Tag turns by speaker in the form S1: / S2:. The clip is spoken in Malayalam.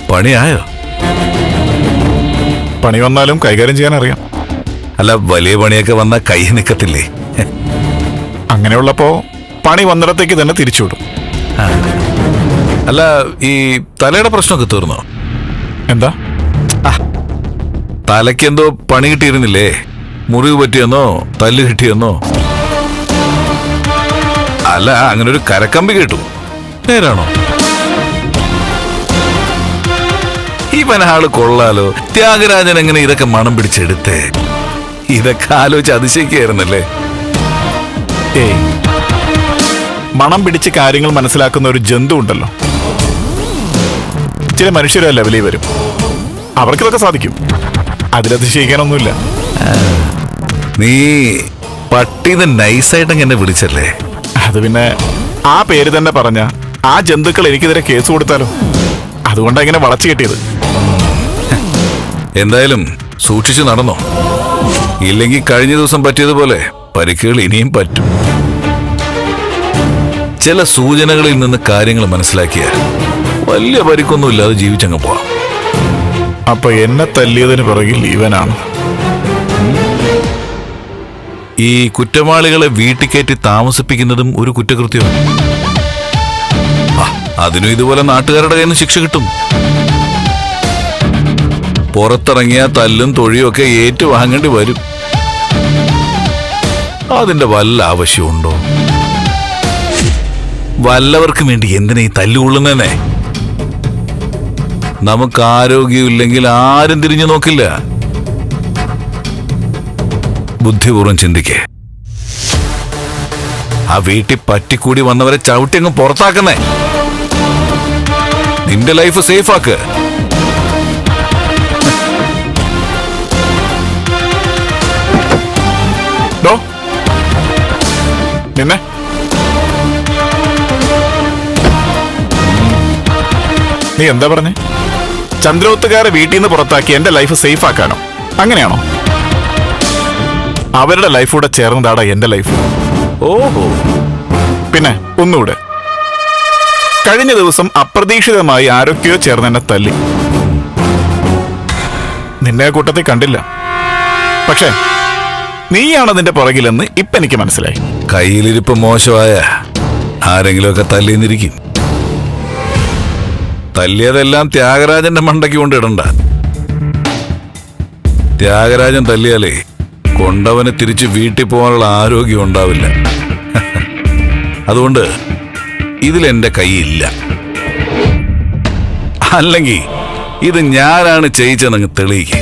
S1: പണിയായോ?
S2: പണി വന്നാലും കൈകാര്യം ചെയ്യാൻ അറിയാം.
S1: അല്ല, വലിയ പണിയൊക്കെ വന്നാൽ കൈ നിൽക്കത്തില്ലേ?
S2: അങ്ങനെയുള്ളപ്പോ പണി വന്നിടത്തേക്ക് തന്നെ തിരിച്ചുവിടും.
S1: അല്ല, ഈ തലയുടെ പ്രശ്നമൊക്കെ തീർന്നോ?
S2: എന്താ?
S1: തലയ്ക്കെന്തോ പണി കിട്ടിയിരുന്നില്ലേ? മുറിവ് പറ്റിയെന്നോ തല്ല് കിട്ടിയെന്നോ? അല്ല, അങ്ങനെ ഒരു കരക്കമ്പി കേട്ടു, നേരാണോ? ഇവനാള് കൊള്ളാലോ. ത്യാഗരാജൻ എങ്ങനെ ഇതൊക്കെ മണം പിടിച്ചെടുത്തേ? ഇതൊക്കെ ആലോചിച്ച് അതിശയിക്കായിരുന്നല്ലേ?
S2: ഏയ്, മണം പിടിച്ച് കാര്യങ്ങൾ മനസ്സിലാക്കുന്ന ഒരു ജന്തു ഉണ്ടല്ലോ, ചില മനുഷ്യരെ ലെവലിൽ വരും, അവർക്കിതൊക്കെ സാധിക്കും. അതിലതിശയിക്കാനൊന്നുമില്ല.
S1: നീ പട്ടീന്ന് നൈസായിട്ട് എന്നെ വിളിച്ചല്ലേ?
S2: അത് പിന്നെ ആ പേര് തന്നെ പറഞ്ഞ ആ ജന്തുക്കൾ എനിക്കെതിരെ കേസ് കൊടുത്താലോ? അതുകൊണ്ടാണ് ഇങ്ങനെ വളച്ചു കെട്ടിയത്.
S1: എന്തായാലും സൂക്ഷിച്ചു നടന്നോ, ഇല്ലെങ്കിൽ കഴിഞ്ഞ ദിവസം പറ്റിയതുപോലെ പരിക്കുകൾ ഇനിയും പറ്റും. ചില സൂചനകളിൽ നിന്ന് കാര്യങ്ങൾ മനസ്സിലാക്കിയാൽ വലിയ പരിക്കൊന്നുമില്ലാതെ ജീവിച്ചങ്ങ് പോവാം.
S2: അപ്പൊ എന്നെ തല്ലിയതിന് പിറകിൽ ഇവനാണ്.
S1: ഈ കുറ്റവാളികളെ വീട്ടിൽ കയറ്റി താമസിപ്പിക്കുന്നതും ഒരു കുറ്റകൃത്യമാണ്. അതിനും ഇതുപോലെ നാട്ടുകാരുടെ കയ്യിൽ നിന്ന് ശിക്ഷ കിട്ടും. പുറത്തിറങ്ങിയ തല്ലും തൊഴിയും ഒക്കെ ഏറ്റുവാങ്ങേണ്ടി വരും. അതിന്റെ വല്ല ആവശ്യമുണ്ടോ? വല്ലവർക്കും വേണ്ടി എന്തിനാ ഈ തല്ലുകൊള്ളുന്നേ? നമുക്ക് ആരോഗ്യമില്ലെങ്കിൽ ആരും തിരിഞ്ഞു നോക്കില്ല. ബുദ്ധിപൂർവ്വം ചിന്തിക്കേ. ആ വീട്ടിൽ പറ്റിക്കൂടി വന്നവരെ ചവിട്ടി അങ്ങ് പുറത്താക്കുന്നേ. നിന്റെ ലൈഫ് സേഫ് ആക്ക്.
S2: നിന്നെ നീ എന്താ പറഞ്ഞേ? ചന്ദ്രോത്തുകാരെ വീട്ടിൽ നിന്ന് പുറത്താക്കി എന്റെ ലൈഫ് സേഫ് ആക്കാനോ? അങ്ങനെയാണോ? അവരുടെ ലൈഫ് കൂടെ ചേർന്നതാടാ എന്റെ ലൈഫ്.
S1: ഓഹോ.
S2: പിന്നെ ഒന്നുകൂടെ, കഴിഞ്ഞ ദിവസം അപ്രതീക്ഷിതമായി ആരൊക്കെയോ ചേർന്ന് എന്നെ തല്ലി. നിന്നെ കൂട്ടത്തിൽ കണ്ടില്ല, പക്ഷെ നീയാണ് അതിന്റെ പുറകിലെന്ന് ഇപ്പൊ എനിക്ക് മനസ്സിലായി.
S1: കയ്യിലിരിപ്പ് മോശമായ ആരെങ്കിലുമൊക്കെ തല്ലിന്നിരിക്കും. തല്ലിയതെല്ലാം ത്യാഗരാജന്റെ മണ്ടയ്ക്ക് കൊണ്ടിടണ്ട. ത്യാഗരാജൻ തല്ലിയാലേ കൊണ്ടവന് തിരിച്ച് വീട്ടിൽ പോകാനുള്ള ആരോഗ്യം ഉണ്ടാവില്ല. അതുകൊണ്ട് ഇതിലെന്റെ കൈയില്ല. അല്ലെങ്കിൽ ഇത് ഞാനാണ് ചെയ്യിച്ചെന്നങ്ങ് തെളിയിക്കേ.